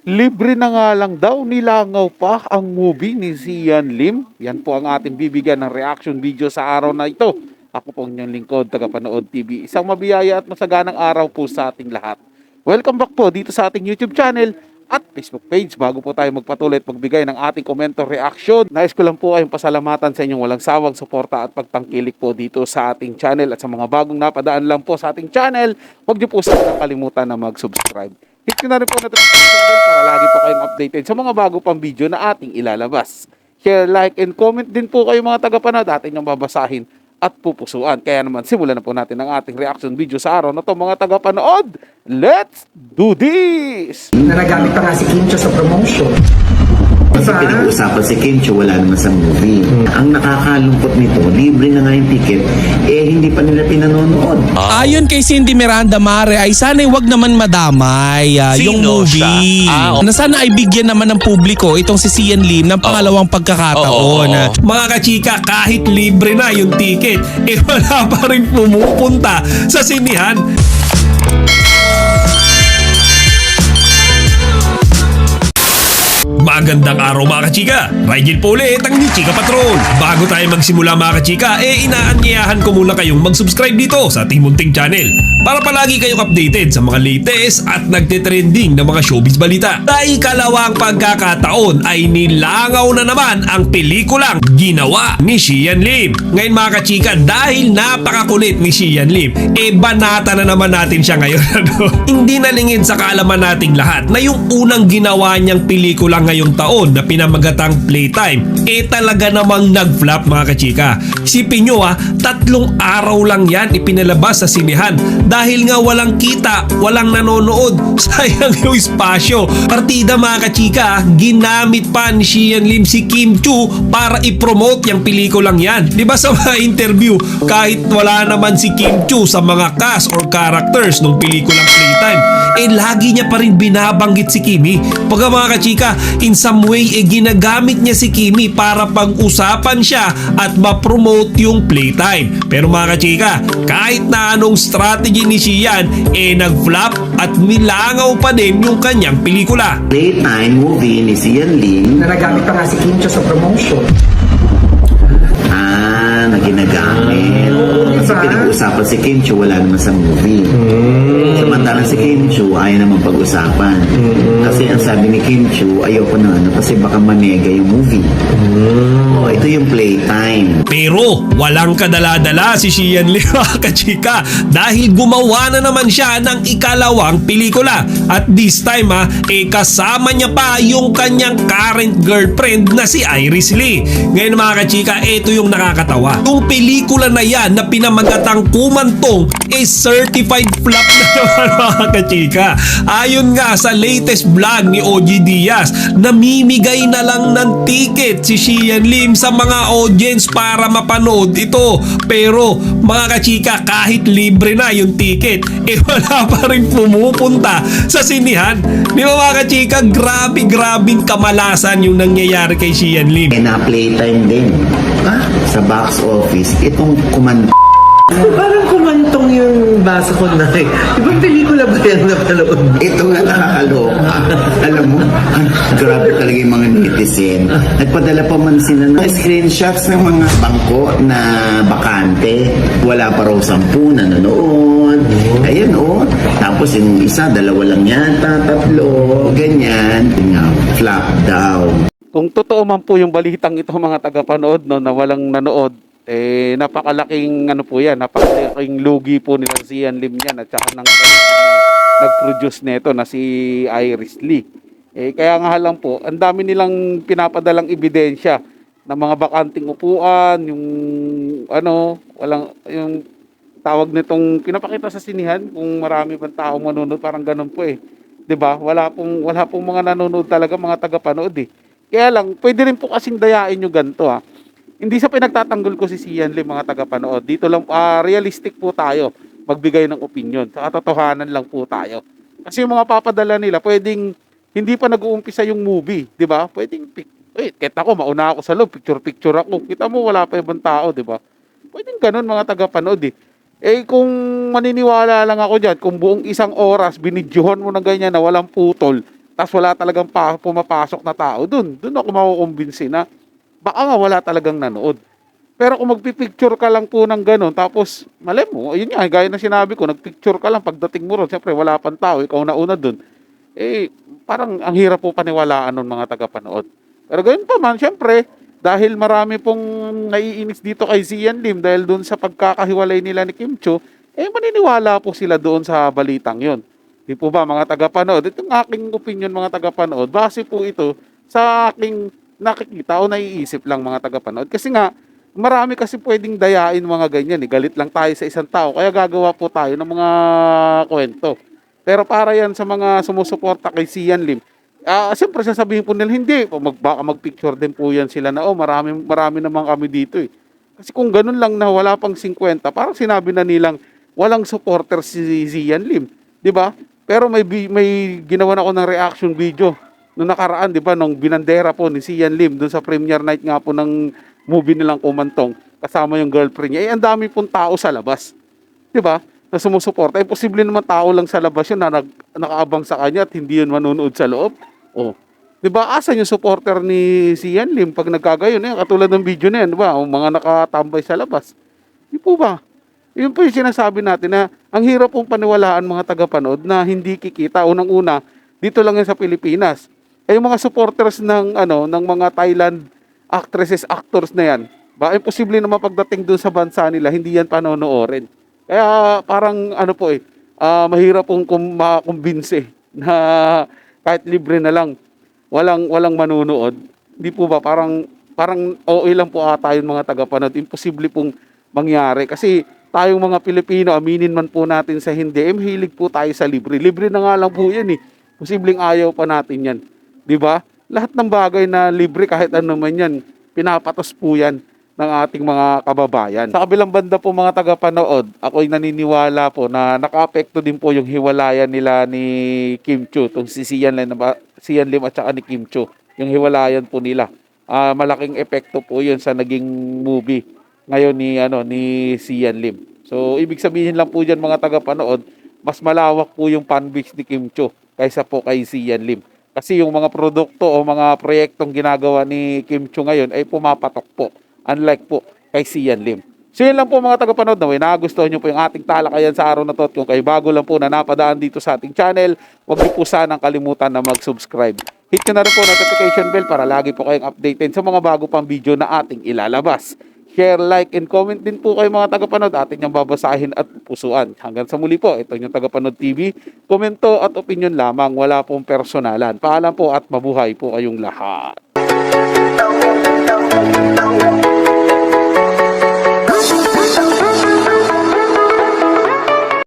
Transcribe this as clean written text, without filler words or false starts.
Libre na nga lang daw, nilangaw pa ang movie ni Sian Lim. Yan po ang ating bibigyan ng reaction video sa araw na ito. Ako po inyong lingkod, tagapanood TV. Isang mabiyaya at masaganang araw po sa ating lahat. Welcome back po dito sa ating YouTube channel at Facebook page. Bago po tayo magpatuloy at magbigay ng ating komento reaction, nais ko lang po kayong pasalamatan sa inyong walang sawang suporta at pagtangkilik po dito sa ating channel. At sa mga bagong napadaan lang po sa ating channel, huwag niyo po sana kalimutan na mag-subscribe. Hit ko na rin po notification bell para lagi po kayong updated sa mga bago pang video na ating ilalabas. Share, like, and comment din po kayo mga tagapanood. Atin yung babasahin at pupusuan. Kaya naman simulan na po natin ang ating reaction video sa araw na to mga tagapanood. Let's do this! Na nagamit pa nga si Kim Cho sa promotion. Kasi pinag-uusapan si Kim Cho, wala naman sa movie. Ang nakakalungkot nito, libre na nga yung ticket, hindi pa nila pinanonood. Ayon kay Cindy Miranda Mare ay sana'y wag naman madamay yung movie. Na sana ay bigyan naman ng publiko itong si Sian Lim ng pangalawang pagkakataon. Mga kachika, kahit libre na yung ticket, wala pa rin pumupunta sa sinihan. Magandang araw mga kachika! Rigel po ulit ang Chika Patrol. Bago tayo magsimula mga kachika, inaanyayahan ko muna kayong mag-subscribe dito sa ating munting channel para palagi kayong updated sa mga latest at nagtitrending na mga showbiz balita. Sa ikalawang pagkakataon ay nilangaw na naman ang pelikulang ginawa ni Sian Lim. Ngayon mga kachika, dahil napakakulit ni Sian Lim, banata na naman natin siya ngayon. Hindi nalingid sa kaalaman nating lahat na yung unang ginawa niyang pelikula ngayong taon na pinamagatang Playtime, talaga namang nag-flop mga kachika. Isipin nyo 3 araw lang yan ipinalabas sa sinihan dahil nga walang kita, walang nanonood. Sayang yung espasyo. Partida mga kachika, ginamit pa ni Sian Lim si Kim Cho para i-promote yung pelikulang yan. Diba sa mga interview, kahit wala naman si Kim Cho sa mga cast or characters ng pelikulang Playtime, lagi niya pa rin binabanggit si Kimi. Pagka mga kachika, in some way ginagamit niya si Kimi para pag-usapan siya at ma-promote yung Playtime. Pero mga kachika, kahit na anong strategy ni Sian, nag-flop at nilangaw pa din yung kanyang pelikula. Playtime movie ni Sian Lim Na nagamit pa nga si Kim Cho sa promotion. na ginagamit. Kasi pinag-uusapan si Kim Cho, wala naman sa movie. Samantalang si Kim Cho, ayaw naman pag-usapan. Kasi ang sabi ni Kim Cho, ayoko na kasi baka manega yung movie. Ito yung Playtime. Pero walang kadala-dala si Sian Lim kachika dahil gumawa na naman siya ng ikalawang pelikula. At this time kasama niya pa yung kanyang current girlfriend na si Iris Lee. Ngayon mga kachika, ito yung nakakatawa. Yung pelikula na yan na pinamagatang Kumantong certified flop na naman mga kachika. Ayon nga sa latest vlog ni OG Diaz, namimigay na lang ng ticket si Sian Lim sa mga audience para mapanood ito. Pero mga kachika, kahit libre na yung ticket, wala pa rin pumupunta sa sinihan. Di ba mga kachika, grabing kamalasan yung nangyayari kay Sian Lim. Na-Playtime din. Sa box office, itong kumanta. Parang kumantong yung basa ko na ibang pelikula ba yan napanood? Ito nga nakakaloka. Alam mo, grabe talaga yung mga netizen. Nagpadala pa man sila ng screenshots ng mga bangko na bakante. Wala pa raw 10 nanonood. Ayun Tapos yung isa, 2 lang yata, 3, ganyan. Flop daw. Kung totoo man po yung balitang ito mga tagapanood na walang nanood, napakalaking napakalaking lugi po nila Sian Lim yan at saka nag-produce nito na si Iris Lee. Kaya nga lang po, ang dami nilang pinapadalang ebidensya ng mga bakanting upuan, yung yung tawag nitong pinapakita sa sinihan kung marami bang tao manonood, parang ganun po 'Di ba? Wala pong mga nanonood talaga mga tagapanood Kaya lang, pwede rin po kasing dayain nyo ganito Hindi sa pinagtatanggol ko si Sian Lim mga tagapanood. Dito lang, realistic po tayo magbigay ng opinion. Sa katotohanan lang po tayo. Kasi yung mga papadala nila, pwedeng hindi pa nag-uumpisa yung movie. Di ba? Pwedeng, kahit ako, mauna ako sa loob, picture ako. Kita mo, wala pa ibang tao, di ba? Pwedeng ganun mga tagapanood kung maniniwala lang ako dyan, kung buong 1 oras, binidyohan mo na ganyan na walang putol, tas wala talagang pumapasok na tao doon ako makukumbinsi na baka nga wala talagang nanood. Pero kung magpipicture ka lang po ng gano'n, tapos, malay mo, yun nga, gaya na sinabi ko, nagpicture ka lang, pagdating mo ron, siyempre, wala pang tao, ikaw na una doon. Parang ang hirap po paniwalaan ng mga tagapanood. Pero gayon pa man, siyempre, dahil marami pong naiinis dito kay Sian Lim, dahil doon sa pagkakahiwalay nila ni Kim Chiu, maniniwala po sila doon sa balitang yon. Di po ba, mga tagapanood? Itong aking opinion, mga tagapanood, base po ito sa aking nakikita o naiisip lang, mga tagapanood. Kasi nga, marami kasi pwedeng dayain mga ganyan. Galit lang tayo sa isang tao, kaya gagawa po tayo ng mga kwento. Pero para yan sa mga sumusuporta kay Sian Lim, siyempre sasabihin po nila, hindi, baka mag-picture din po yan sila na, marami naman kami dito eh. Kasi kung ganun lang na wala pang 50, parang sinabi na nilang walang supporter si Sian Lim. Di ba? Pero may ginawa na ako ng reaction video noong nakaraan, di ba, nung binandera po ni Sian Lim doon sa premiere night nga po ng movie nilang Kumantong, kasama yung girlfriend niya. Ang dami pong tao sa labas. Di ba? Na sumusuporta. Posible naman tao lang sa labas yun na nakaabang sa kanya at hindi yun manunood sa loob. Di ba? Asan yung supporter ni Sian Lim pag nagkagayon? Katulad ng video na yan, di ba? O mga nakatambay sa labas. Di po ba? Yun po yung sinasabi natin na ang hirap pong paniwalaan mga tagapanood na hindi kikita. Unang-una, dito lang yan sa Pilipinas. Yung mga supporters ng mga Thailand actresses, actors na yan, imposible naman pagdating doon sa bansa nila, hindi yan panonoorin. Kaya parang mahirap pong makumbinse na kahit libre na lang, walang manunood. Hindi po ba, parang okay lang po ata yung mga tagapanood. Imposible pong mangyari. Kasi tayong mga Pilipino, aminin man po natin sa hindi, mahilig po tayo sa libre. Libre na nga lang po yan eh. Posibleng ayaw pa natin yan. Di ba? Lahat ng bagay na libre kahit ano man yan, pinapatos po yan ng ating mga kababayan. Sa kabilang banda po mga tagapanood, ako'y naniniwala po na naka-apekto din po yung hiwalayan nila ni Kim Chiu, itong si Sian Lim at saka ni Kim Chiu, yung hiwalayan po nila. Malaking epekto po yun sa naging movie ngayon ni Sian Lim. So, ibig sabihin lang po dyan mga tagapanood, mas malawak po yung fanbase ni Kim Chiu kaysa po kay Sian Lim. Kasi yung mga produkto o mga proyektong ginagawa ni Kim Chiu ngayon ay pumapatok po. Unlike po kay Sian Lim. So yun lang po mga tagapanood na nagustuhan nyo po yung ating talakayan sa araw na to. At kung kayo bago lang po na napadaan dito sa ating channel, huwag niyo po sanang kalimutan na mag-subscribe. Hit nyo na rin po notification bell para lagi po kayong updated sa mga bago pang video na ating ilalabas. Share, like, and comment din po kayo mga tagapanood. Atin yung babasahin at pupusuan. Hanggang sa muli po, ito yung Tagapanood TV. Komento at opinion lamang, wala pong personalan. Paalam po at mabuhay po kayong lahat.